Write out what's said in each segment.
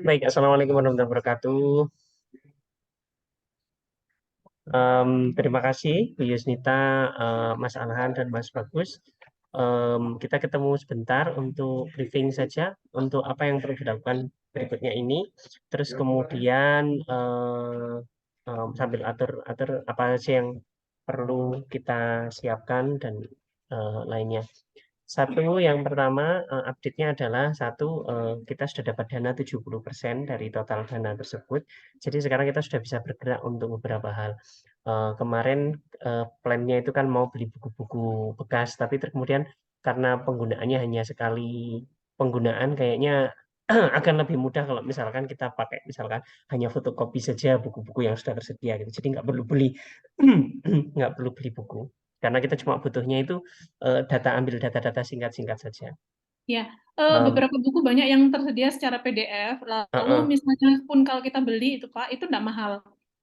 Baik, Assalamualaikum warahmatullahi wabarakatuh. Terima kasih, Bu Yusnita, Mas Alhan, dan Mas Bagus. Kita ketemu sebentar untuk briefing saja untuk apa yang perlu dilakukan berikutnya ini. Terus kemudian sambil atur-atur apa saja yang perlu kita siapkan dan lainnya. Satu, yang pertama update-nya adalah satu, kita sudah dapat dana 70% dari total dana tersebut. Jadi sekarang kita sudah bisa bergerak untuk beberapa hal. Kemarin plan-nya itu kan mau beli buku-buku bekas, tapi kemudian karena penggunaannya hanya sekali penggunaan, kayaknya akan lebih mudah kalau misalkan kita pakai misalkan hanya fotokopi saja buku-buku yang sudah tersedia gitu. Jadi nggak perlu beli nggak perlu beli buku karena kita cuma butuhnya itu ambil data-data singkat-singkat saja. Ya, Em, beberapa buku banyak yang tersedia secara PDF. Lalu uh-uh. misalnya pun kalau kita beli itu Pak, itu tidak mahal.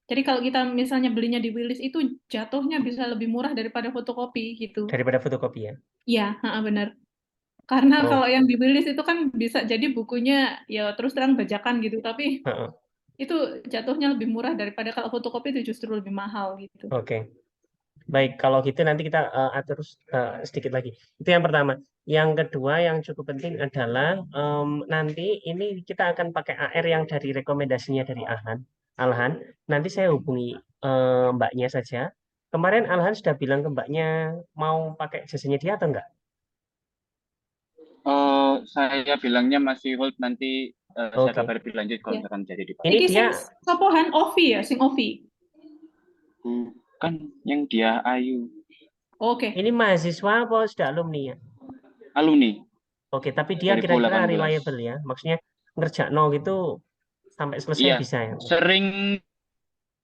Jadi kalau kita misalnya belinya di Willis itu jatuhnya bisa lebih murah daripada fotokopi gitu. Daripada fotokopi ya. Iya, benar. Karena Oh, kalau yang di Willis itu kan bisa jadi bukunya ya terus terang bajakan gitu, tapi uh-uh. itu jatuhnya lebih murah daripada kalau fotokopi itu justru lebih mahal gitu. Oke. Baik, kalau gitu nanti kita atur sedikit lagi. Itu yang pertama. Yang kedua yang cukup penting adalah nanti ini kita akan pakai AR yang dari rekomendasinya dari Alhan. Nanti saya hubungi mbaknya saja. Kemarin Alhan sudah bilang ke mbaknya mau pakai jasanya dia atau enggak? Oh, saya bilangnya masih hold, nanti saya Oke. kabar lebih lanjut kalau Ya. misalkan jadi dipakai. Ini Iki sing dia, sopohan Ovi ya, sing Ovi. Bukan yang dia Ayu, Oke. ini mahasiswa apa sudah alumni ya? alumni Oke, tapi dia kira-kira 2018. reliable ya. Maksudnya ngerjakno gitu sampai selesai Iya, bisa ya. sering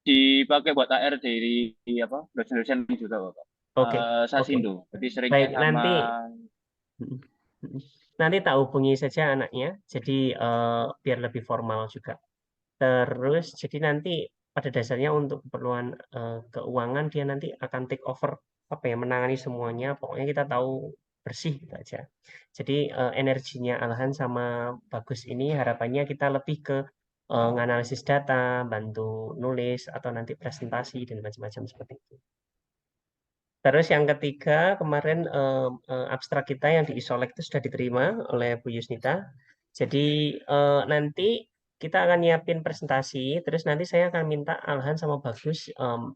dipakai buat AR dari apa dosen-dosen juga Bapak. Oke, oke. Sasindo, jadi seringnya Baik, sama. nanti tak hubungi saja anaknya. Jadi biar lebih formal juga. Terus jadi nanti pada dasarnya untuk keperluan keuangan dia nanti akan take over apa ya menangani semuanya. Pokoknya kita tahu bersih gitu aja. Jadi energinya Alhan sama Bagus ini harapannya kita lebih ke nganalisis data, bantu nulis atau nanti presentasi dan macam-macam seperti itu. Terus yang ketiga, kemarin abstrak kita yang di Isolek itu sudah diterima oleh Bu Yusnita. Jadi nanti kita akan nyiapin presentasi, terus nanti saya akan minta Alhan sama Bagus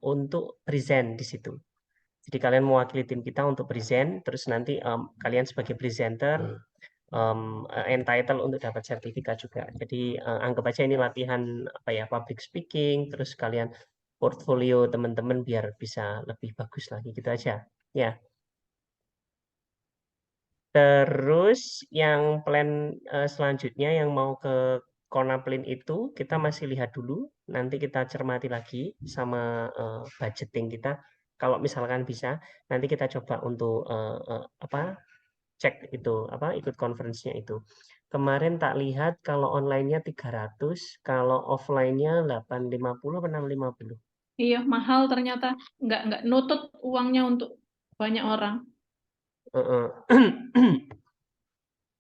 untuk present di situ. Jadi kalian mewakili tim kita untuk present, terus nanti kalian sebagai presenter entitled untuk dapat sertifikat juga. Jadi anggap aja ini latihan apa ya public speaking, terus kalian portfolio teman-teman biar bisa lebih bagus lagi gitu aja. Ya, terus yang plan selanjutnya yang mau ke Konaplin itu kita masih lihat dulu, nanti kita cermati lagi sama budgeting kita. Kalau misalkan bisa, nanti kita coba untuk apa cek itu apa ikut conference-nya itu. Kemarin tak lihat kalau online-nya 300, kalau offline-nya 850 atau 650. Iya, mahal ternyata. Nggak nutut uangnya untuk banyak orang. Heeh.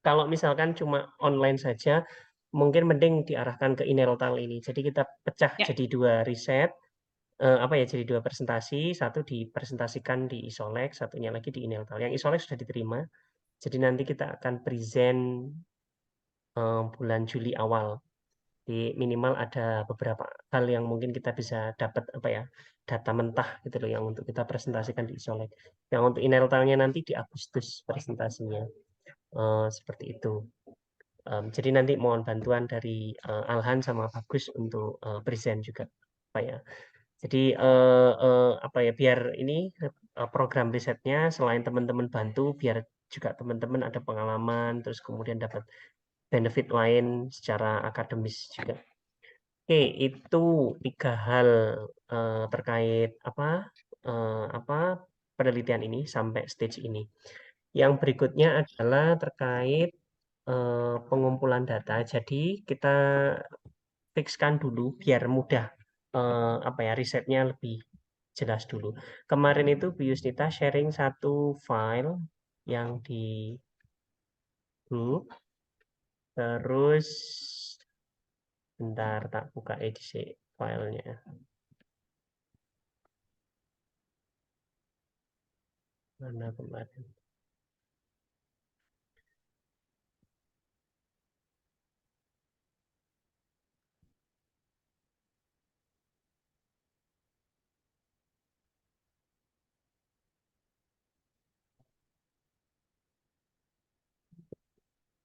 Kalau misalkan cuma online saja, mungkin mending diarahkan ke Ineltal ini. Jadi kita pecah Ya, jadi dua riset, apa ya, jadi dua presentasi, satu dipresentasikan di Isolek, satunya lagi di Ineltal. Yang Isolek sudah diterima, jadi nanti kita akan present bulan Juli awal. Di minimal ada beberapa hal yang mungkin kita bisa dapat apa ya data mentah gitu loh yang untuk kita presentasikan di Isolek. Yang untuk Ineltalnya nanti di Agustus presentasinya. Seperti itu. Jadi nanti mohon bantuan dari Alhan sama Bagus untuk present juga, Pak ya. Jadi apa ya biar ini program risetnya selain teman-teman bantu, biar juga teman-teman ada pengalaman, terus kemudian dapat benefit lain secara akademis juga. Oke, itu tiga hal terkait apa penelitian ini sampai stage ini. Yang berikutnya adalah terkait pengumpulan data. Jadi kita fixkan dulu biar mudah apa ya risetnya lebih jelas dulu. Kemarin itu Bu Yusnita sharing satu file yang di grup. Terus bentar tak buka edisi filenya. Mana kemarin?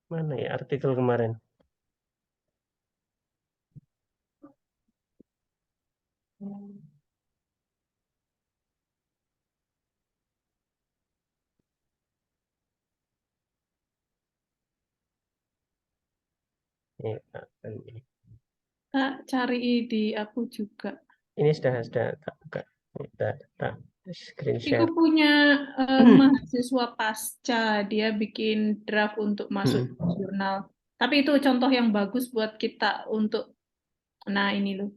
Mana ya artikel kemarin? Ya, ini. Kak, cari di aku juga. Ini sudah tak buka. Tak screen Iku share. punya mahasiswa pasca, dia bikin draft untuk masuk jurnal. Tapi itu contoh yang bagus buat kita untuk, nah ini loh.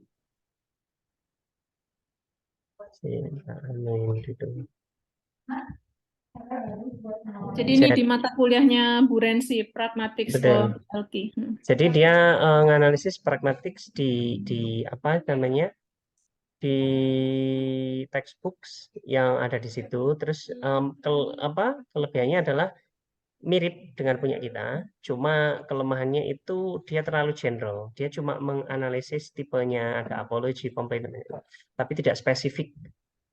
Jadi ini di mata kuliahnya Bu Rensi, Pragmatics for Betul. Healthy. Jadi dia menganalisis pragmatics di apa namanya di textbooks yang ada di situ. Terus kelebihannya adalah mirip dengan punya kita, cuma kelemahannya itu dia terlalu general. Dia cuma menganalisis tipenya ada apology, complaint, tapi tidak spesifik.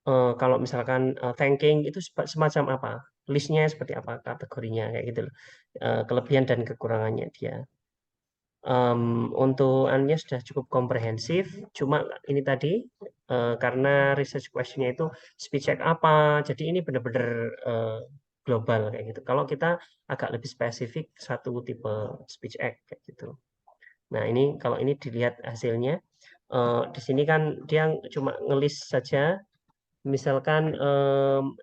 Kalau misalkan thanking itu semacam apa, listnya seperti apa, kategorinya kayak gitu loh. Kelebihan dan kekurangannya dia. Untuk anunya sudah cukup komprehensif, cuma ini tadi karena research questionnya itu speech act apa, jadi ini benar-benar global kayak gitu. Kalau kita agak lebih spesifik satu tipe speech act kayak gitu. Nah ini kalau ini dilihat hasilnya, di sini kan dia cuma ngelis saja, misalkan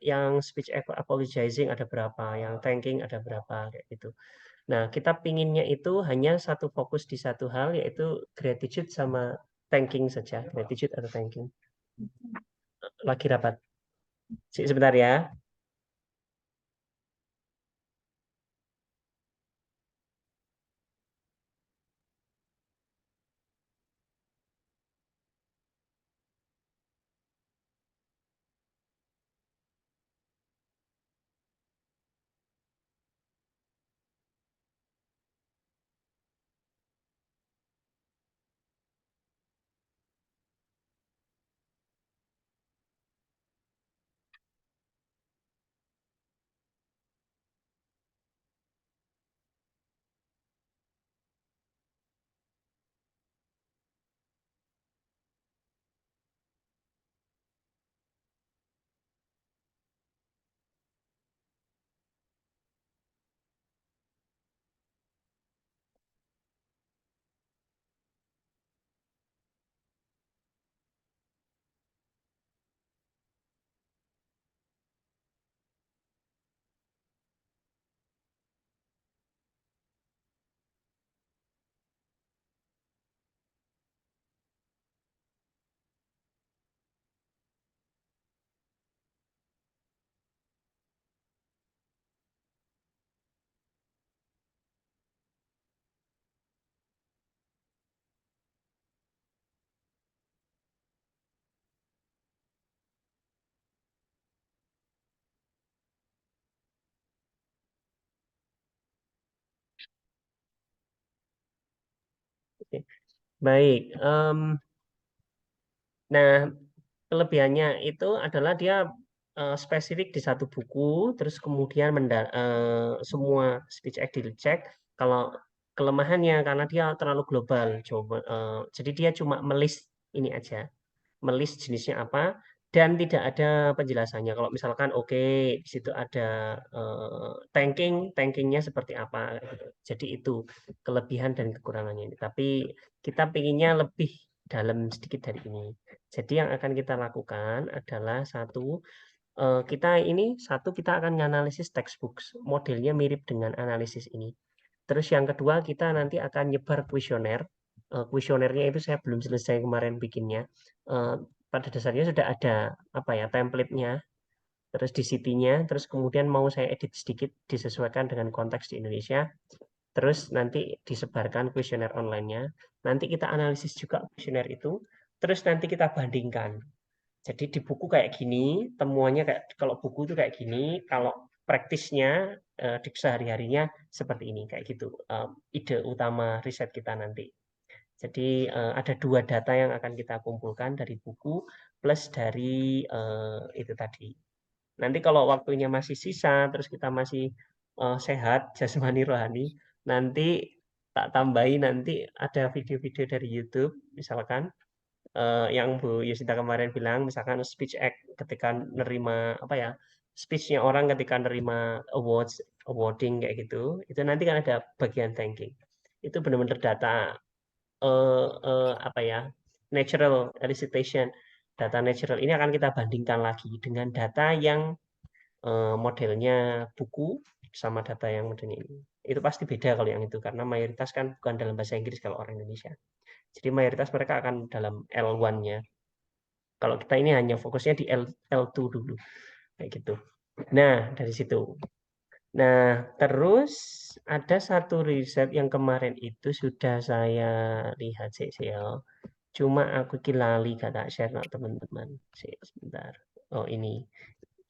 yang speech act apologizing ada berapa, yang thanking ada berapa kayak gitu. Nah, kita pinginnya itu hanya satu fokus di satu hal, yaitu gratitude sama thanking saja. Gratitude atau thanking. Lagi rapat. Sebentar ya. Oke. Baik. Nah, kelebihannya itu adalah dia spesifik di satu buku, terus kemudian semua speech act dicek. Kalau kelemahannya karena dia terlalu global, jadi dia cuma melis ini aja, melis jenisnya apa, dan tidak ada penjelasannya. Kalau misalkan oke, di situ ada tankingnya seperti apa gitu. Jadi itu kelebihan dan kekurangannya ini. Tapi kita pinginnya lebih dalam sedikit dari ini. Jadi yang akan kita lakukan adalah kita akan menganalisis textbooks, modelnya mirip dengan analisis ini. Terus yang kedua kita nanti akan nyebar kuesioner. Kuesionernya itu saya belum selesai kemarin bikinnya. Pada dasarnya sudah ada apa ya template-nya, terus di city-nya, terus kemudian mau saya edit sedikit disesuaikan dengan konteks di Indonesia. terus nanti disebarkan kuesioner online-nya, nanti kita analisis juga kuesioner itu, terus nanti kita bandingkan. Jadi di buku kayak gini, temuannya kayak kalau buku itu kayak gini, kalau praktisnya di sehari-harinya seperti ini, kayak gitu. Ide utama riset kita nanti. Jadi ada 2 data yang akan kita kumpulkan dari buku plus dari itu tadi. Nanti kalau waktunya masih sisa, terus kita masih sehat jasmani rohani, nanti tak tambahi nanti ada video-video dari YouTube, misalkan yang Bu Yusita kemarin bilang, misalkan speech act ketika nerima apa ya, speech-nya orang ketika nerima awarding kayak gitu, itu nanti kan ada bagian thanking. Itu benar-benar data apa ya, natural recitation. Data natural ini akan kita bandingkan lagi dengan data yang modelnya buku sama data yang modelnya ini. Itu pasti beda kalau yang itu, karena mayoritas kan bukan dalam bahasa Inggris kalau orang Indonesia. Jadi mayoritas mereka akan dalam L1-nya. Kalau kita ini hanya fokusnya di L2 dulu. Kayak gitu. Nah, dari situ. Nah, terus ada satu riset yang kemarin itu sudah saya lihat sih ya. Cuma aku lali kata share no, teman-teman. Sebentar. Oh, ini.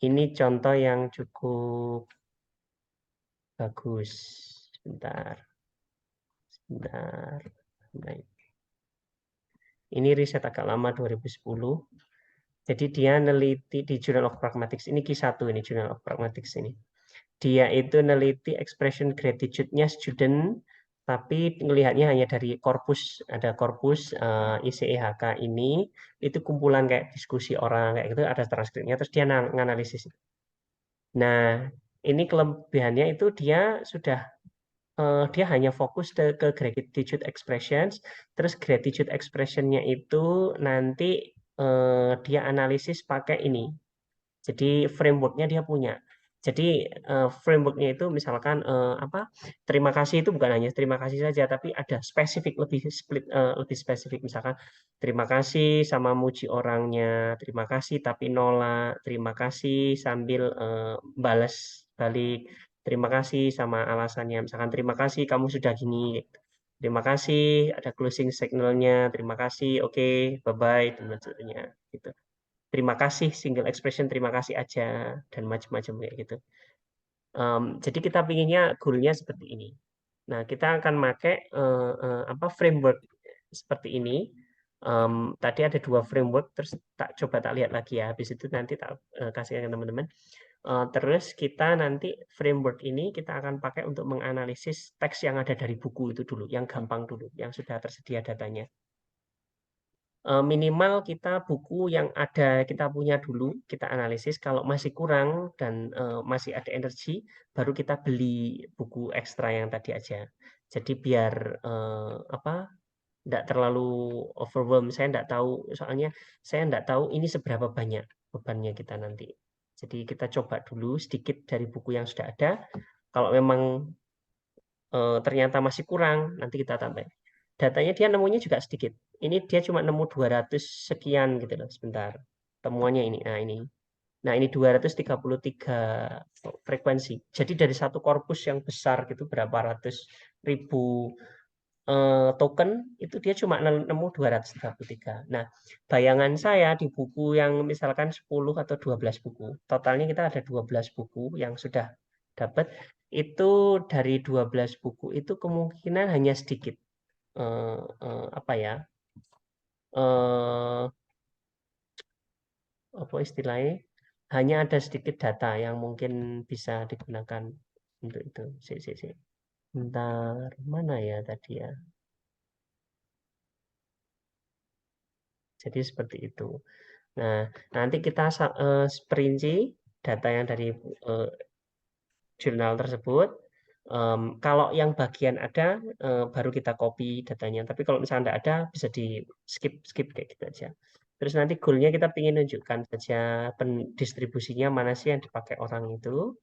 Ini contoh yang cukup bagus. Sebentar. Sebentar. Baik. Ini riset agak lama 2010. Jadi dia neliti di Journal of Pragmatics. Ini Q1 ini Journal of Pragmatics ini. Dia itu neliti expression gratitude-nya student, tapi ngelihatnya hanya dari korpus, ada korpus ICEHK ini, itu kumpulan kayak diskusi orang kayak gitu, ada transkripnya, terus dia nganalisis. Nah, ini kelebihannya itu dia sudah dia hanya fokus ke gratitude expressions, terus gratitude expression-nya itu nanti dia analisis pakai ini. Jadi framework-nya dia punya. Jadi framework-nya itu misalkan apa? Terima kasih itu bukan hanya terima kasih saja, tapi ada spesifik lebih split lebih spesifik, misalkan terima kasih sama muji orangnya, terima kasih tapi nolak, terima kasih sambil balas balik, terima kasih sama alasannya, misalkan terima kasih kamu sudah gini, terima kasih ada closing signal-nya, terima kasih, oke, bye-bye dan sebagainya gitu. Terima kasih single expression terima kasih aja dan macam-macam kayak gitu. Jadi kita pinginnya goalnya seperti ini. Nah, kita akan pakai apa framework seperti ini. Tadi ada 2 framework, terus coba tak lihat lagi ya. Habis itu nanti tak kasih ke teman-teman. Terus kita nanti framework ini kita akan pakai untuk menganalisis teks yang ada dari buku itu dulu, yang gampang dulu, yang sudah tersedia datanya. Minimal kita buku yang ada kita punya dulu, kita analisis. Kalau masih kurang dan masih ada energi, baru kita beli buku ekstra yang tadi aja. Jadi biar apa? Tidak terlalu overwhelm. Saya tidak tahu, soalnya saya tidak tahu ini seberapa banyak bebannya kita nanti. Jadi kita coba dulu sedikit dari buku yang sudah ada. Kalau memang ternyata masih kurang, nanti kita tambah. Datanya dia nemunya juga sedikit. Ini dia cuma nemu 200 sekian gitu loh, sebentar. Temuannya ini. Nah, ini. Nah, ini 233 frekuensi. Jadi dari satu korpus yang besar gitu berapa ratus ribu token itu dia cuma nemu 233. Nah, bayangan saya di buku yang misalkan 10 atau 12 buku, totalnya kita ada 12 buku yang sudah dapat, itu dari 12 buku itu kemungkinan hanya sedikit apa ya? Apa istilahnya? Hanya ada sedikit data yang mungkin bisa digunakan untuk itu. Bentar, mana ya tadi ya? Jadi seperti itu. Nah, nanti kita perinci data yang dari jurnal tersebut. Kalau yang bagian ada, baru kita copy datanya. Tapi kalau misalnya tidak ada, bisa di skip kayak gitu aja. Terus nanti goalnya kita ingin menunjukkan saja pendistribusinya mana sih yang dipakai orang itu,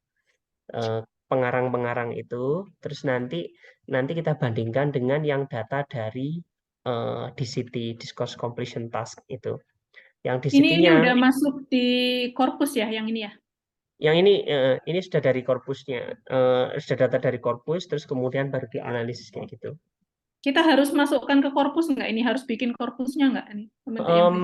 pengarang-pengarang itu. Terus nanti kita bandingkan dengan yang data dari DCT, Discourse Completion Task itu. Yang Ini DCT-nya udah masuk di korpus ya, yang ini ya? Yang ini sudah dari korpusnya, sudah data dari korpus, terus kemudian baru dianalisis kayak gitu. Kita harus masukkan ke korpus nggak? Ini harus bikin korpusnya nggak nih? Yang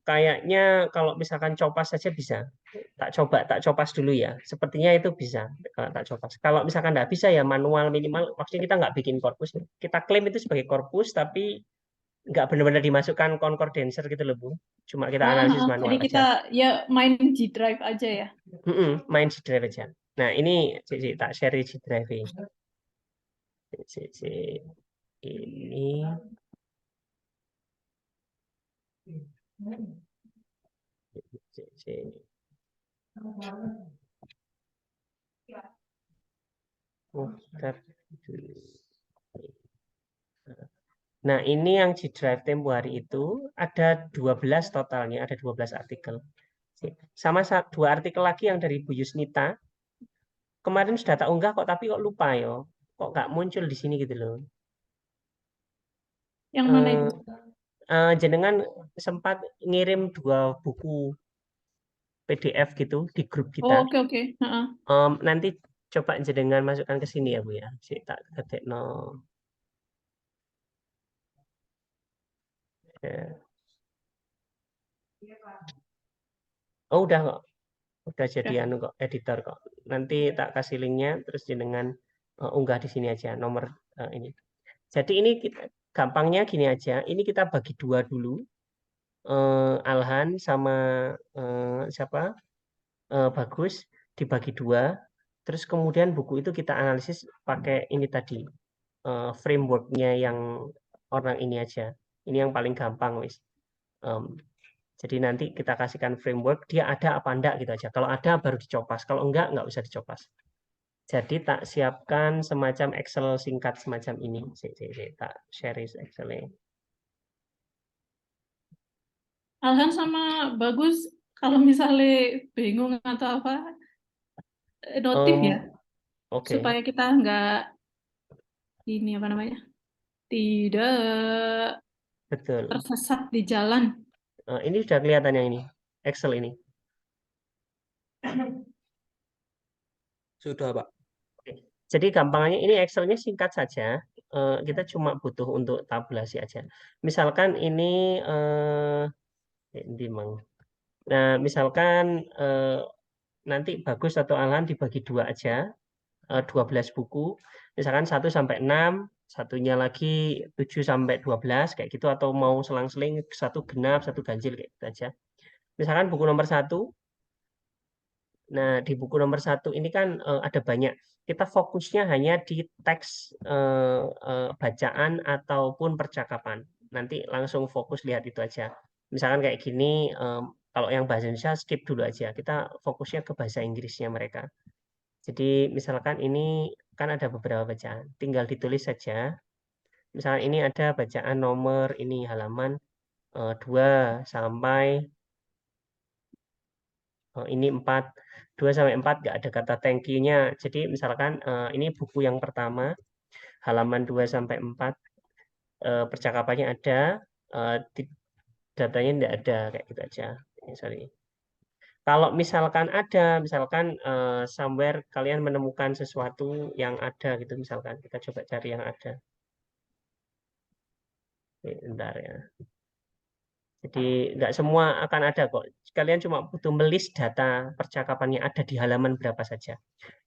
Kayaknya kalau misalkan copas saja bisa. Tak copas dulu ya. Sepertinya itu bisa kalau tak copas. Kalau misalkan nggak bisa ya manual minimal. Maksudnya kita nggak bikin korpus. Kita klaim itu sebagai korpus, tapi nggak benar-benar dimasukkan concordancer gitu loh, Bu. Cuma kita analisis jadi manual kita aja. ya main G Drive aja ya. Main G Drive aja. Nah ini tak share G Drive ini. Nah, ini yang G Drive tempo hari itu ada 12 totalnya, ada 12 artikel. Sama dua artikel lagi yang dari Bu Yusnita. Kemarin sudah tak unggah kok, tapi kok lupa ya. Kok nggak muncul di sini gitu loh. Yang mana itu? Jenengan sempat ngirim 2 buku PDF gitu di grup kita. Oke. Nanti coba jenengan masukkan ke sini ya Bu ya. Tak ketik no. Ya. Oh udah kok. Udah jadi anu kok, editor kok. Nanti tak kasih linknya, terus jenengan unggah di sini aja nomor ini. Jadi ini kita gampangnya gini aja. Ini kita bagi dua dulu. Alhan sama siapa? Bagus dibagi dua. Terus kemudian buku itu kita analisis pakai ini tadi frameworknya yang orang ini aja. Ini yang paling gampang wis. Jadi nanti kita kasihkan framework, dia ada apa enggak gitu aja. Kalau ada baru dicopas, kalau enggak usah dicopas. Jadi tak siapkan semacam Excel singkat semacam ini. Tak share Excel-nya. Alhan sama Bagus, kalau misalnya bingung atau apa, notif ya. Oke. Supaya kita nggak ini apa namanya, tidak Betul. tersesat di jalan. Ini sudah kelihatan yang ini, Excel ini. Sudah, Pak. Oke. Jadi gampangnya ini Excel-nya singkat saja. Kita cuma butuh untuk tabulasi aja. Misalkan ini Nah, misalkan nanti Bagus atau Alan dibagi dua aja, 12 buku. Misalkan 1 sampai 6, satunya lagi 7 sampai 12 kayak gitu, atau mau selang-seling satu genap, satu ganjil kayak gitu aja. Misalkan buku nomor 1. Nah, di buku nomor 1 ini kan ada banyak. Kita fokusnya hanya di teks bacaan ataupun percakapan. Nanti langsung fokus lihat itu aja. Misalkan kayak gini, kalau yang bahasa Indonesia skip dulu aja. Kita fokusnya ke bahasa Inggrisnya mereka. Jadi misalkan ini kan ada beberapa bacaan. Tinggal ditulis saja. Misalkan ini ada bacaan nomor ini halaman 2 sampai ini 4. 2 sampai 4 nggak ada kata thank you-nya. Jadi misalkan ini buku yang pertama, halaman 2 sampai 4, percakapannya ada, datanya tidak ada, kayak gitu aja. Sorry. Kalau misalkan ada, misalkan somewhere kalian menemukan sesuatu yang ada gitu, misalkan kita coba cari yang ada. Bentar ya. Jadi nggak semua akan ada kok. Kalian cuma butuh melist data percakapan yang ada di halaman berapa saja.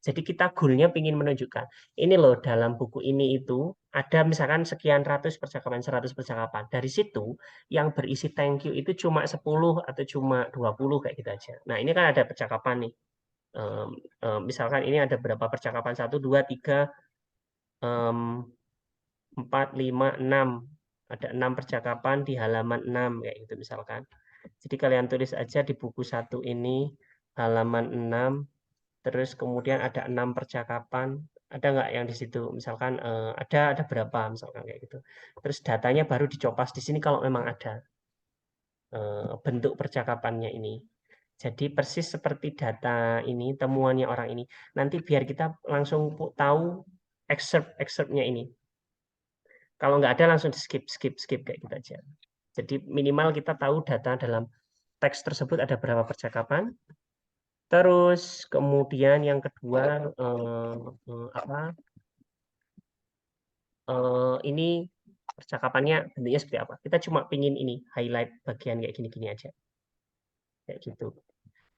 Jadi kita goalnya ingin menunjukkan, ini loh dalam buku ini itu ada misalkan sekian ratus percakapan, 100 percakapan. Dari situ yang berisi thank you itu cuma 10 atau cuma 20 kayak gitu aja. Nah ini kan ada percakapan nih. Misalkan ini ada berapa percakapan, 1, 2, 3, 4, 5, 6. Ada 6 percakapan di halaman 6 kayak gitu misalkan. Jadi kalian tulis aja di buku 1 ini halaman 6, terus kemudian ada 6 percakapan. Ada nggak yang di situ? Misalkan ada berapa misalkan kayak gitu. Terus datanya baru dicopas di sini kalau memang ada bentuk percakapannya ini. Jadi persis seperti data ini, temuannya orang ini. Nanti biar kita langsung tahu excerpt-nya ini. Kalau nggak ada langsung di skip kayak gitu aja. Jadi minimal kita tahu data dalam teks tersebut ada berapa percakapan. Terus kemudian yang kedua apa? Ini percakapannya bentuknya seperti apa? Kita cuma pingin ini highlight bagian kayak gini-gini aja, kayak gitu.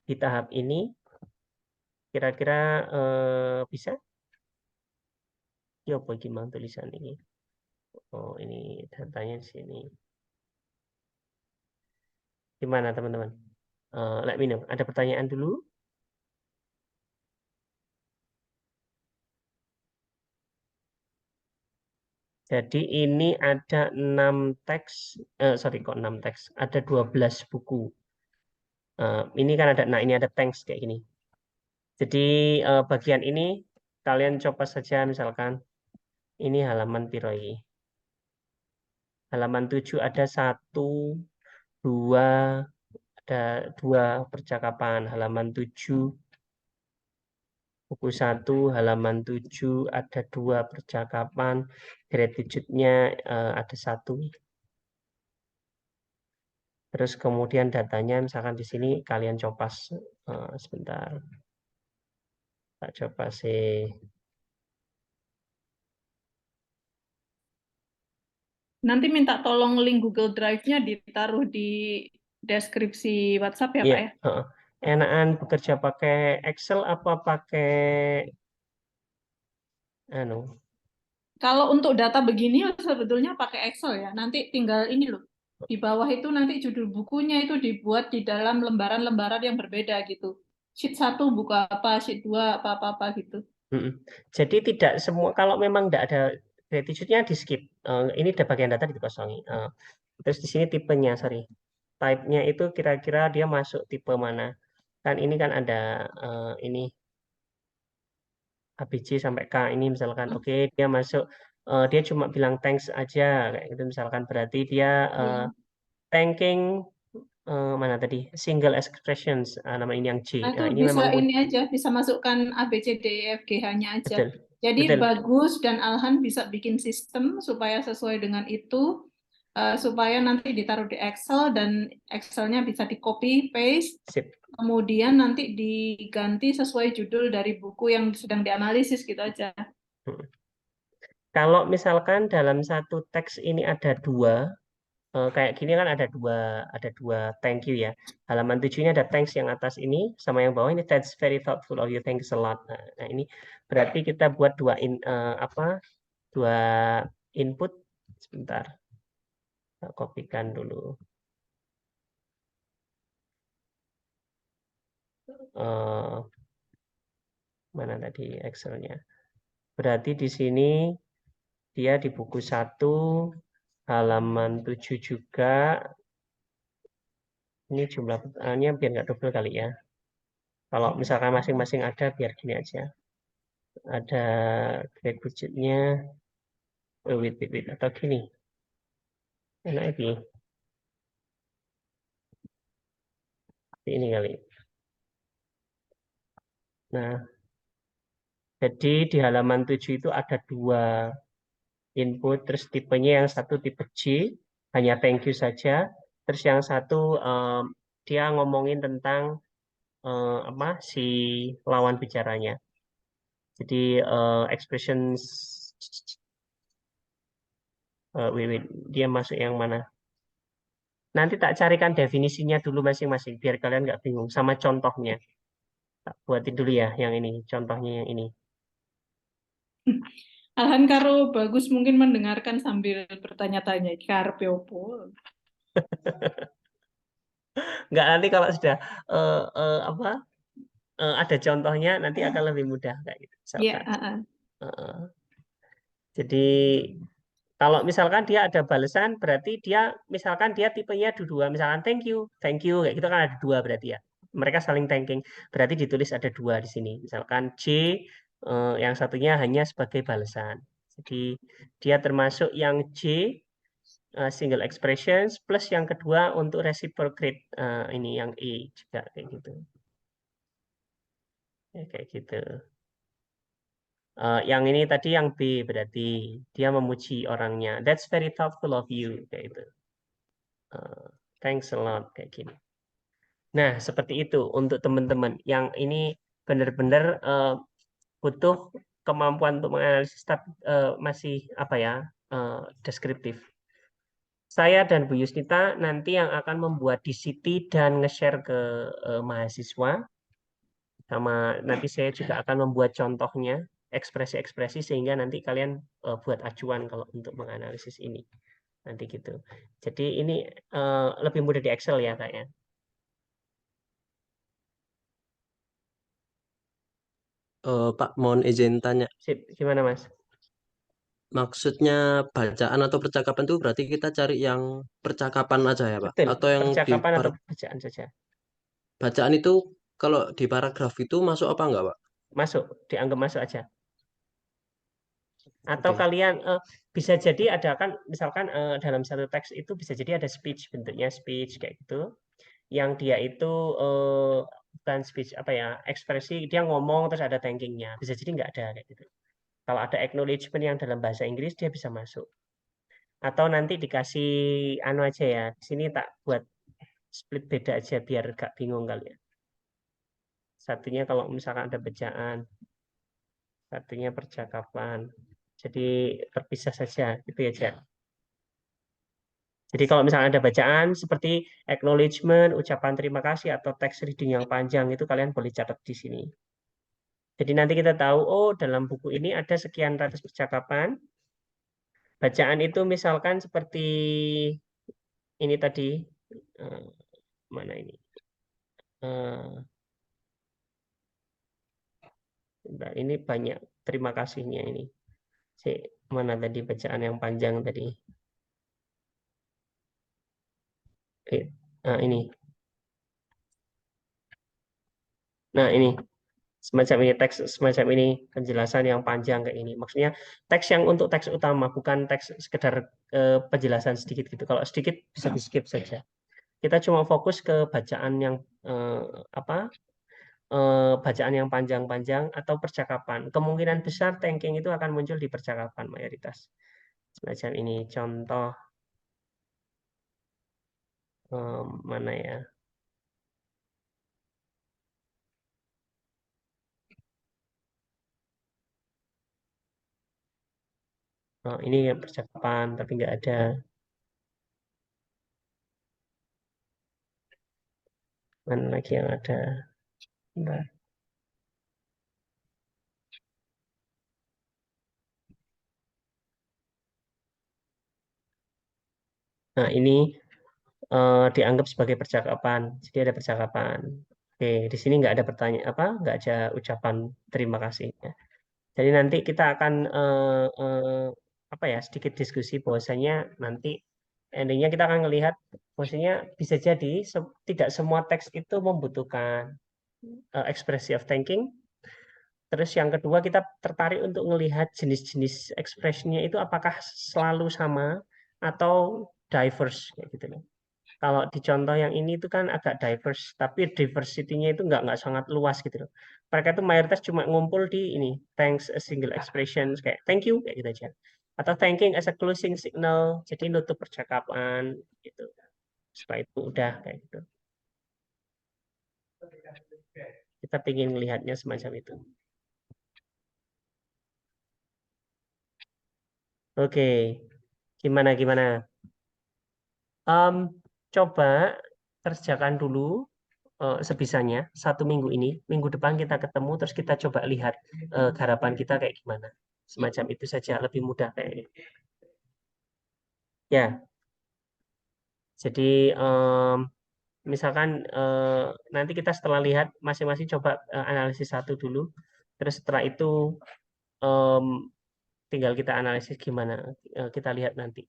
Di tahap ini kira-kira bisa? Ya apa gimana tulisan ini? Oh ini datanya di sini. Gimana teman-teman? Let me know. Ada pertanyaan dulu? Jadi ini ada 6 teks, sorry kok 6 teks, ada 12 buku. Ini kan ada, nah ini ada thanks kayak gini. Jadi bagian ini kalian coba saja misalkan ini halaman piroi. Halaman 7 ada 1, 2, ada 2 percakapan. Halaman 7, buku 1, halaman 7 ada 2 percakapan. Gratitude-nya ada 1. Terus kemudian datanya misalkan di sini kalian copas sebentar. Tak coba sih. Nanti minta tolong link Google Drive-nya ditaruh di deskripsi WhatsApp ya, Pak Iya, ya? enakan bekerja pakai Excel apa pakai anu? Kalau untuk data begini sebetulnya pakai Excel ya. Nanti tinggal ini loh. Di bawah itu nanti judul bukunya itu dibuat di dalam lembaran-lembaran yang berbeda gitu. Sheet 1 buka apa, sheet 2 apa-apa gitu. Jadi tidak semua, kalau memang tidak ada gratitude-nya di skip. Ini ada bagian data dikosongi. Terus di sini tipenya, sorry. Type-nya itu kira-kira dia masuk tipe mana? Kan ini kan ada ini ABC sampai K ini misalkan. Oke, dia masuk dia cuma bilang thanks aja kayak gitu misalkan, berarti dia thanking mana tadi? Single expressions, nama ini yang Nah, C. itu Nah, ini bisa memang ini aja, bisa masukkan A, B, C, D, E, F, G, H-nya aja. betul. Jadi Betul. Bagus dan Alhan bisa bikin sistem supaya sesuai dengan itu, supaya nanti ditaruh di Excel dan Excel-nya bisa di copy, paste, Sip. kemudian nanti diganti sesuai judul dari buku yang sedang dianalisis gitu aja. Kalau misalkan dalam satu teks ini ada 2, kayak gini kan ada dua thank you ya. Halaman 7 ini ada thanks yang atas ini sama yang bawah ini, that's very thoughtful of you, thanks a lot. Nah, ini berarti kita buat dua input. Sebentar, kita kopikan dulu. Mana tadi Excel-nya? Berarti di sini dia di buku 1 halaman 7 juga. Ini jumlah pertanyaannya biar nggak double kali ya. Kalau misalkan masing-masing ada, biar gini aja. Ada grade budgetnya. Wait. Atau gini. Enak ini. Ini kali. Nah, jadi di halaman 7 itu ada 2 input. Terus tipenya yang satu tipe G, hanya thank you saja. Terus yang satu dia ngomongin tentang apa si lawan bicaranya. Jadi expressions wait, dia masuk yang mana? Nanti tak carikan definisinya dulu masing-masing biar kalian nggak bingung sama contohnya. Tak buatin dulu ya yang ini, contohnya yang ini. Alhan karo Bagus mungkin mendengarkan sambil bertanya-tanya, karepe opo? Nggak, nanti kalau sudah apa ada contohnya nanti akan lebih mudah kayak gitu. Iya, Misalkan. Jadi kalau misalkan dia ada balasan, berarti dia misalkan dia tipenya ada 2, misalkan thank you kayak gitu kan ada 2 berarti ya. Mereka saling thanking, berarti ditulis ada 2 di sini. Misalkan C yang satunya hanya sebagai balasan. Jadi dia termasuk yang C single expressions plus yang kedua untuk reciprocate ini yang E juga kayak gitu. Ya, kayak gitu. Yang ini tadi yang B berarti dia memuji orangnya. That's very thoughtful of you kayak gitu. Thanks a lot kayak gini. Nah, seperti itu untuk teman-teman yang ini benar-benar butuh kemampuan untuk menganalisis, tapi masih apa ya, deskriptif. Saya dan Bu Yusnita nanti yang akan membuat DCT dan nge-share ke mahasiswa, sama nanti saya juga akan membuat contohnya, ekspresi-ekspresi, sehingga nanti kalian buat acuan kalau untuk menganalisis ini. Nanti gitu. Jadi ini lebih mudah di Excel ya kayaknya. Pak, mohon izin tanya. Sip, gimana Mas? Maksudnya bacaan atau percakapan itu berarti kita cari yang percakapan aja ya, Pak? Betul, Atau yang di percakapan atau bacaan saja. bacaan itu kalau di paragraf itu masuk apa enggak, Pak? Masuk, dianggap masuk aja. Atau Oke. kalian bisa jadi ada kan, misalkan dalam satu teks itu bisa jadi ada speech, bentuknya speech kayak gitu, yang dia itu bukan speech, apa ya, ekspresi, dia ngomong terus ada thankingnya, bisa jadi nggak ada kayak gitu. Kalau ada acknowledgement yang dalam bahasa Inggris, dia bisa masuk. Atau nanti dikasih anu aja ya, di sini tak buat split beda aja biar gak bingung kali ya. Satunya kalau misalkan ada bacaan, satunya percakapan. Jadi terpisah saja, itu aja. Jadi kalau misalnya ada bacaan seperti acknowledgement, ucapan terima kasih, atau teks reading yang panjang, itu kalian boleh catat di sini. Jadi nanti kita tahu, oh dalam buku ini ada sekian ratus percakapan. Bacaan itu misalkan seperti ini tadi, mana ini? Ini banyak terima kasihnya ini. Mana tadi bacaan yang panjang tadi? Ini. Nah, ini semacam ini, teks semacam ini, penjelasan yang panjang kayak ini. Maksudnya teks yang untuk teks utama, bukan teks sekedar penjelasan sedikit gitu. Kalau sedikit bisa di skip saja. Kita cuma fokus ke bacaan yang bacaan yang panjang-panjang atau percakapan. Kemungkinan besar thanking itu akan muncul di percakapan mayoritas. Semacam ini contoh mana ya? Ini percakapan tapi nggak ada. Mana lagi yang ada? Bentar. Nah, ini dianggap sebagai percakapan. Jadi ada percakapan. Oke, di sini nggak ada pertanyaan nggak ada ucapan terima kasih. Jadi nanti kita akan sedikit diskusi bahwasanya nanti endingnya kita akan melihat bahwasanya bisa jadi tidak semua teks itu membutuhkan ekspresi of thanking. Terus yang kedua kita tertarik untuk melihat jenis-jenis ekspresinya itu apakah selalu sama atau diverse kayak gitu loh. Kalau di contoh yang ini itu kan agak diverse, tapi diversity-nya itu nggak sangat luas gitu loh. Mereka itu mayoritas cuma ngumpul di ini, thanks a single expression, kayak thank you, kayak gitu aja. Atau thanking as a closing signal, jadi nutup percakapan, gitu. Setelah itu udah, kayak gitu. Kita ingin melihatnya semacam itu. Oke, gimana? Coba kerjakan dulu sebisanya 1 minggu ini. Minggu depan kita ketemu, terus kita coba lihat garapan kita kayak gimana. Semacam itu saja, lebih mudah kayaknya. Ya, jadi misalkan nanti kita setelah lihat masing-masing coba analisis satu dulu, terus setelah itu tinggal kita analisis gimana, kita lihat nanti.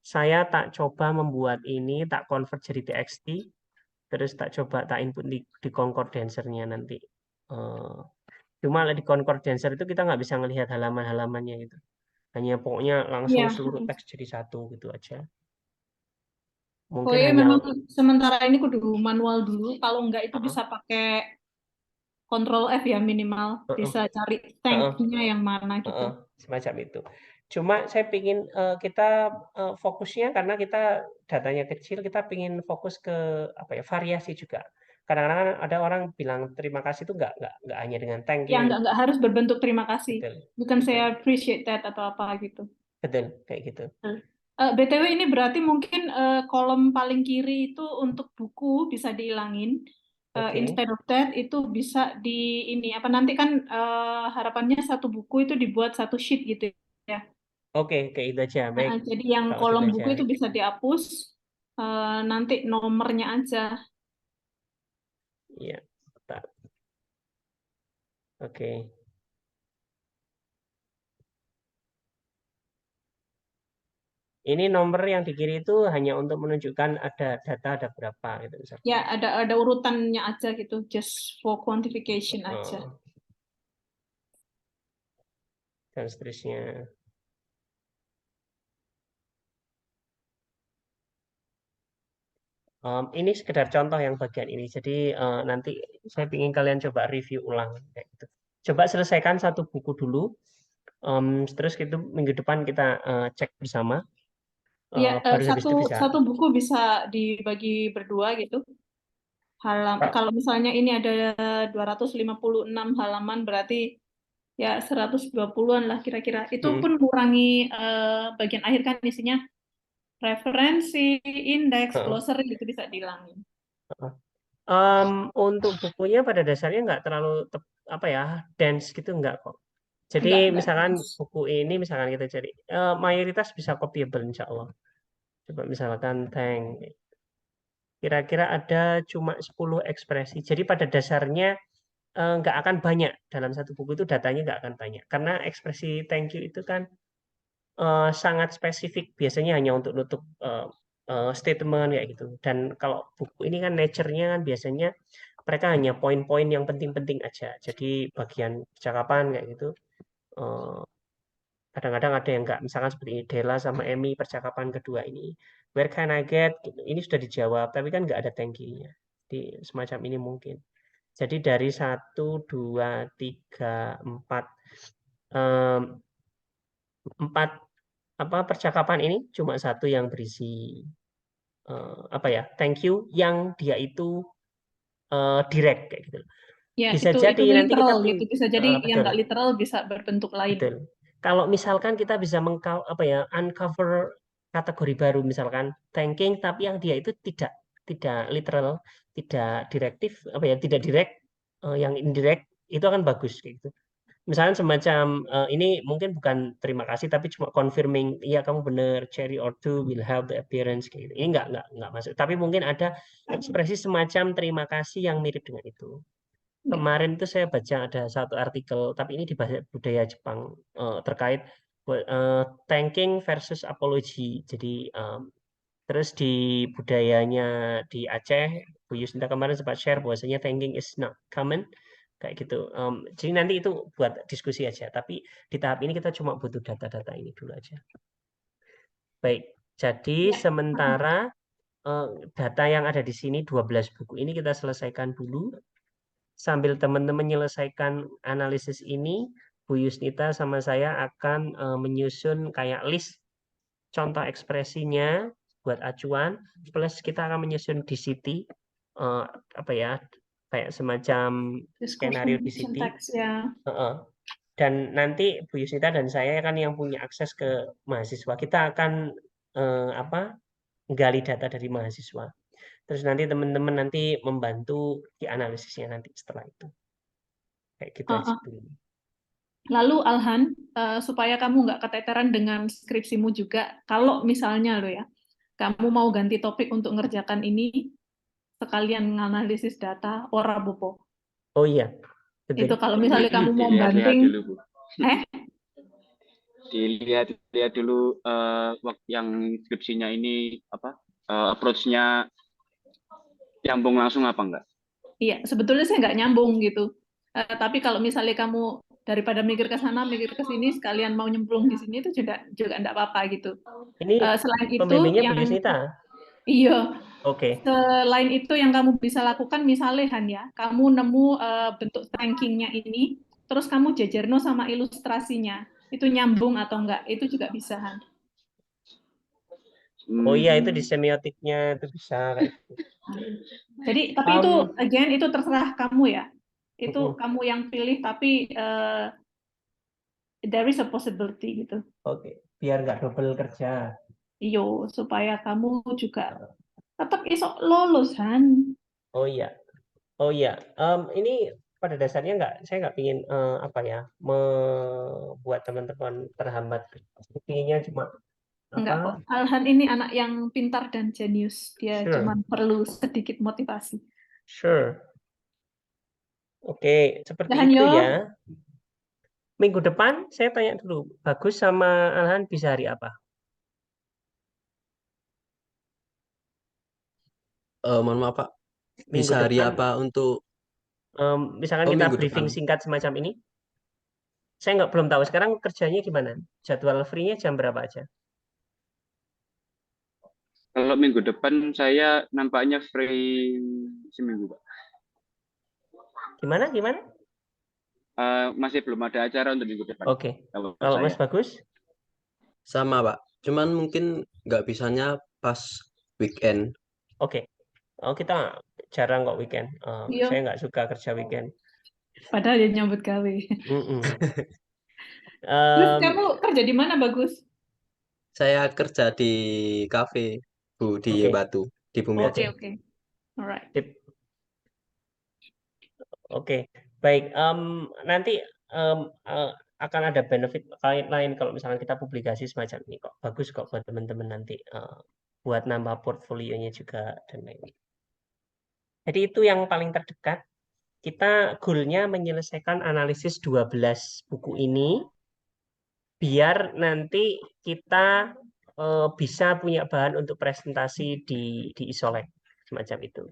Saya tak coba membuat ini, tak convert jadi TXT, terus tak coba tak input di concordancer-nya nanti. Cuma di concordancer itu kita nggak bisa melihat halaman-halamannya gitu. Hanya pokoknya langsung seluruh teks jadi satu gitu aja. Mungkin Pokoknya hanya memang sementara ini kudu manual dulu. Kalau nggak itu bisa pakai Ctrl F ya minimal. Bisa cari thank-nya yang mana gitu. semacam itu. Cuma saya pingin kita fokusnya karena kita datanya kecil, kita pingin fokus ke variasi juga. kadang-kadang kan ada orang bilang terima kasih itu nggak hanya dengan thank Ya, you. nggak harus berbentuk terima kasih. Betul, You can say betul, I appreciate that atau apa gitu. betul, kayak gitu. BTW ini berarti mungkin kolom paling kiri itu untuk buku bisa dihilangin. Oke, Instead of that itu bisa di ini apa nanti kan harapannya satu buku itu dibuat satu sheet gitu ya. oke, kayak itu aja. Baik, Jadi yang kalau gitu kolom aja. buku itu bisa dihapus, nanti nomornya aja. Iya, tak. Oke. Ini nomor yang di kiri itu hanya untuk menunjukkan ada data ada berapa gitu misalnya. Ya ada urutannya aja gitu, just for quantification aja. Dan seterusnya. Ini sekedar contoh yang bagian ini. Jadi nanti saya ingin kalian coba review ulang kayak gitu. Coba selesaikan satu buku dulu. Terus itu minggu depan kita cek bersama. Ya, Baru habis itu bisa. satu buku bisa dibagi berdua gitu. Kalau misalnya ini ada 256 halaman berarti ya 120-an lah kira-kira. Itu pun kurangi bagian akhir kan isinya referensi, indeks, glossary gitu bisa dihilangin. Untuk bukunya pada dasarnya nggak terlalu apa ya dense gitu nggak kok. Jadi Enggak. misalkan buku ini misalkan kita cari mayoritas bisa copyable insya Allah. Coba misalkan tank kira-kira ada cuma 10 ekspresi. Jadi pada dasarnya nggak akan banyak dalam satu buku itu datanya nggak akan banyak karena ekspresi thank you itu kan sangat spesifik biasanya hanya untuk nutup statement kayak gitu. Dan kalau buku ini kan nature-nya kan biasanya mereka hanya poin-poin yang penting-penting aja. Jadi bagian percakapan kayak gitu. Kadang-kadang ada yang nggak, misalkan seperti ini, Della sama Emmy percakapan kedua ini. Where can I get? Gitu. Ini sudah dijawab, tapi kan nggak ada thank you-nya. Jadi semacam ini mungkin. Jadi dari 1, 2, 3, 4, 4 apa percakapan ini cuma satu yang berisi apa ya thank you yang dia itu direct kayak gitu. Ya, Bisa itu jadi nanti kita literal gitu. Bisa jadi yang betul, nggak literal bisa berbentuk lain. betul. Kalau misalkan kita bisa apa ya uncover kategori baru misalkan thanking tapi yang dia itu tidak literal, tidak direktif apa ya tidak direct yang indirect itu akan bagus kayak gitu. Misalnya semacam ini mungkin bukan terima kasih tapi cuma confirming iya kamu benar cherry or two will help the appearance kayak gitu. Ini nggak masuk. Tapi mungkin ada ekspresi semacam terima kasih yang mirip dengan itu. Kemarin itu saya baca ada satu artikel tapi ini di bahasa budaya Jepang terkait thanking versus apology. Jadi terus di budayanya di Aceh Bu Yusnita kemarin sempat share bahwasanya thanking is not common kayak gitu. Jadi nanti itu buat diskusi aja. Tapi di tahap ini kita cuma butuh data-data ini dulu aja. Baik, jadi sementara data yang ada di sini 12 buku ini kita selesaikan dulu. Sambil teman-teman menyelesaikan analisis ini, Bu Yusnita sama saya akan menyusun kayak list contoh ekspresinya buat acuan, plus kita akan menyusun DCT apa ya kayak semacam skenario DCT. Dan nanti Bu Yusnita dan saya kan yang punya akses ke mahasiswa, kita akan apa gali data dari mahasiswa. Terus nanti teman-teman nanti membantu di analisisnya nanti setelah itu. Kayak gitu aja dulu. Lalu Alhan, supaya kamu nggak keteteran dengan skripsimu juga, kalau misalnya lo ya, kamu mau ganti topik untuk ngerjakan ini, sekalian menganalisis data, ora bopo. Oh iya, betul. Itu kalau misalnya kamu mau banting, dilihat dulu waktu yang skripsinya ini apa approach-nya nyambung langsung apa enggak? Iya, sebetulnya saya nggak nyambung gitu. Tapi kalau misalnya kamu daripada mikir ke sana, mikir ke sini, sekalian mau nyemplung di sini itu juga enggak apa-apa gitu. Ini selain itu pembimbingnya yang Bu Yusnita? Iya. Oke. Selain itu yang kamu bisa lakukan misalnya Han ya, kamu nemu bentuk rankingnya ini, terus kamu jajarno sama ilustrasinya, itu nyambung atau enggak, itu juga bisa Han. Oh iya, itu di semiotiknya itu bisa kayak gitu. Jadi, tapi itu Um, again itu terserah kamu ya. Itu mm-mm. kamu yang pilih, tapi there is a possibility gitu. Oke, biar nggak double kerja. Iyo, supaya kamu juga tetap iso lulus kan. Oh iya, oh iya. Ini pada dasarnya saya nggak ingin apa ya, membuat teman-teman terhambat. Intinya cuma Enggak kok. apa? Alhan ini anak yang pintar dan jenius. Dia cuma Sure, perlu sedikit motivasi. sure. Oke, seperti Alhan itu yo, ya. Minggu depan saya tanya dulu, Bagus sama Alhan bisa hari apa? Mohon maaf Pak, Minggu bisa hari depan, apa untuk misalkan kita minggu depan? briefing singkat semacam ini. Saya belum tahu sekarang kerjanya gimana. Jadwal free-nya jam berapa aja? Kalau minggu depan saya nampaknya free seminggu, Pak. Gimana? Gimana? Masih belum ada acara untuk minggu depan. Oke. Kalau Kalau saya. Mas Bagus? Sama Pak, cuman mungkin nggak bisanya pas weekend. Oke. Oh, kita jarang kok weekend. iya. Saya nggak suka kerja weekend. Padahal dia nyambut gawe. Mm-mm. Terus Em, kamu kerja di mana, Bagus? Saya kerja di kafe Bu di oke. Batu, di Bumi Oke. Aceh. Oke. Alright. Sip. Oke. Baik. Nanti em, eh, akan ada benefit lain kalau misalnya kita publikasi semacam ini kok. Bagus kok buat teman-teman nanti buat nambah portfolionya juga dan lain-lain. Jadi itu yang paling terdekat. Kita goalnya menyelesaikan analisis 12 buku ini biar nanti kita bisa punya bahan untuk presentasi di Isolek semacam itu.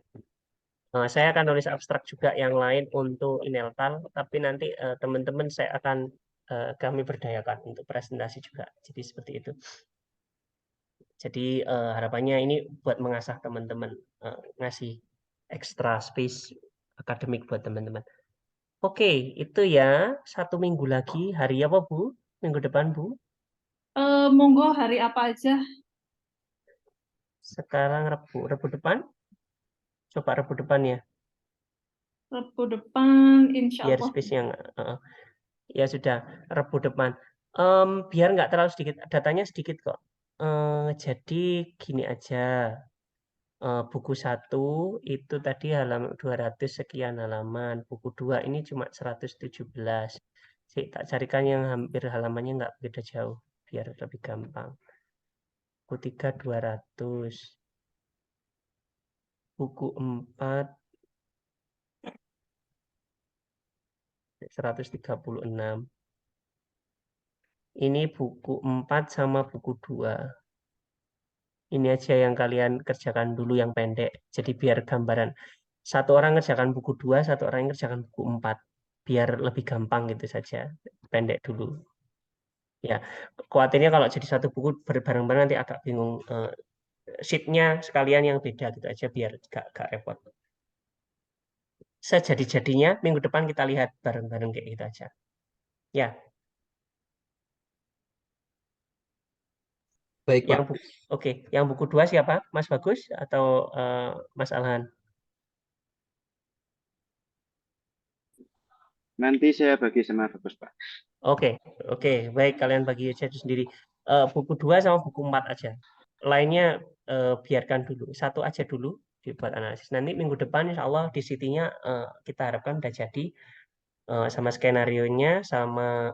Saya akan nulis abstrak juga yang lain untuk Ineltal, tapi nanti teman-teman saya akan kami berdayakan untuk presentasi juga. Jadi seperti itu. Jadi harapannya ini buat mengasah teman-teman, ngasih extra space akademik buat teman-teman. Oke, itu ya 1 minggu lagi. Hari apa, Bu? Minggu depan, Bu? Monggo hari apa aja? Sekarang Rebu. Rebu depan? Coba Rebu depan ya. Rabu depan, insya Biar Allah. space yang ya sudah Rebu depan. Biar nggak terlalu sedikit, datanya sedikit kok. Jadi gini aja. Buku 1 itu tadi halaman 200 sekian halaman. Buku 2 ini cuma 117. Tak carikan yang hampir halamannya nggak beda jauh. Biar lebih gampang. Buku 3 200. Buku 4 136. Ini buku 4 sama buku 2. Ini aja yang kalian kerjakan dulu yang pendek. Jadi biar gambaran. Satu orang ngerjakan buku 2, satu orang ngerjakan buku 4. Biar lebih gampang gitu saja. Pendek dulu. Ya, khawatirnya kalau jadi satu buku bareng-bareng nanti agak bingung. Sheet-nya sekalian yang beda gitu aja biar gak repot. Sejadi-jadinya minggu depan kita lihat bareng-bareng kayak gitu aja. Ya, Baik yang Pak, oke, yang buku 2 siapa? Mas Bagus atau Mas Alhan? Nanti saya bagi sama Bagus, Pak. Oke, oke, baik kalian bagi aja itu sendiri. Buku 2 sama buku 4 aja. Lainnya biarkan dulu. Satu aja dulu dibuat analisis. Nanti minggu depan insya Allah di City-nya kita harapkan udah jadi sama skenario-nya sama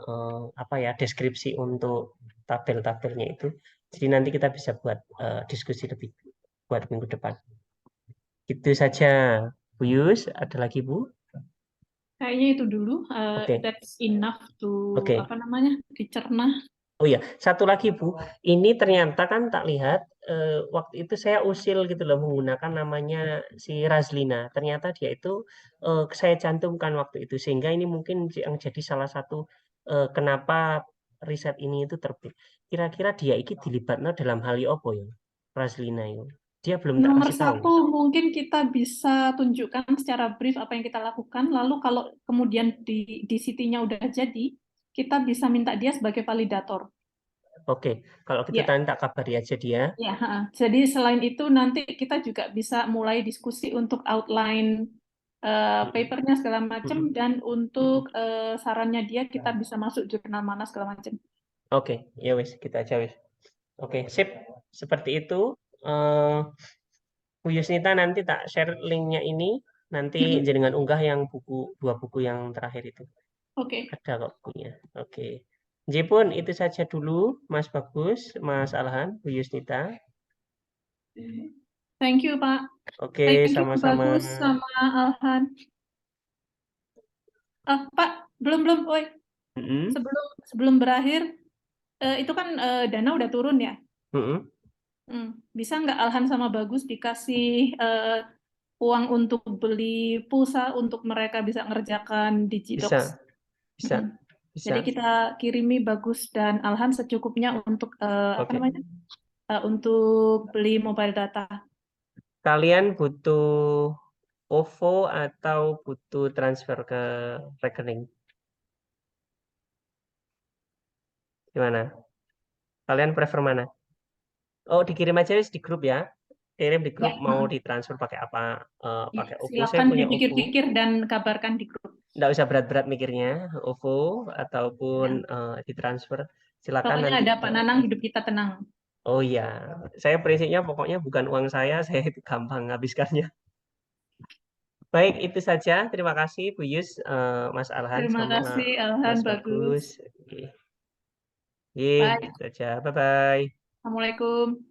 apa ya deskripsi untuk tabel-tabelnya itu. Jadi nanti kita bisa buat diskusi lebih buat minggu depan. Itu saja. Bu Yus, ada lagi Bu? Kayaknya itu dulu. Oke, That's enough to oke. apa namanya dicerna. Oh iya, satu lagi Bu, ini ternyata kan tak lihat waktu itu saya usil gitu loh menggunakan namanya si Razlina. Ternyata dia itu saya cantumkan waktu itu sehingga ini mungkin yang jadi salah satu kenapa riset ini itu terbit. Kira-kira dia iki dilibatno dalam hal apa ya? Razlina itu. Dia belum tak Nomor kasih tahu. satu, mungkin kita bisa tunjukkan secara brief apa yang kita lakukan. Lalu kalau kemudian di City-nya udah jadi, kita bisa minta dia sebagai validator. Oke, kalau gitu Ya, tak kabari aja dia. ya. Jadi selain itu nanti kita juga bisa mulai diskusi untuk outline papernya segala macam, dan untuk sarannya dia kita bisa masuk jurnal mana segala macam. Oke, ya wis, kita aja wis. Oke, sip. Seperti itu. Bu Yusnita nanti tak share linknya ini. Nanti jenengan unggah yang dua buku yang terakhir itu. Oke. Ada kok bukunya. Oke. Jepun itu saja dulu, Mas Bagus, Mas Alhan, Bu Yusnita. Thank you, Pak. Oke, Thank you, sama-sama. Bagus sama Alhan. Pak, belum. Oi, Mm-mm. sebelum berakhir, itu kan dana udah turun ya. Mm-mm. Bisa nggak Alhan sama Bagus dikasih uang untuk beli pulsa untuk mereka bisa ngerjakan Digidocs? Bisa. Jadi kita kirimi Bagus dan Alhan secukupnya untuk apa Oke. namanya? Untuk beli mobile data. Kalian butuh OVO atau butuh transfer ke rekening? Gimana? Kalian prefer mana? Oh, dikirim aja wis di grup ya. Kirim di grup Ya, mau ditransfer pakai apa? Pakai OVO. Saya silakan punya OVO. dipikir-pikir dan kabarkan di grup. Nggak usah berat-berat mikirnya, OVO ataupun ditransfer. Silakan Pokoknya nanti. ada Pak Nanang, hidup kita tenang. Oh iya, saya prinsipnya pokoknya bukan uang saya itu gampang habiskannya. Baik, itu saja. Terima kasih Bu Yus, Mas Alhan, Terima sama kasih Alhan, Mas Bagus. Bagus. Oke. Itu saja. Bye-bye. Assalamualaikum.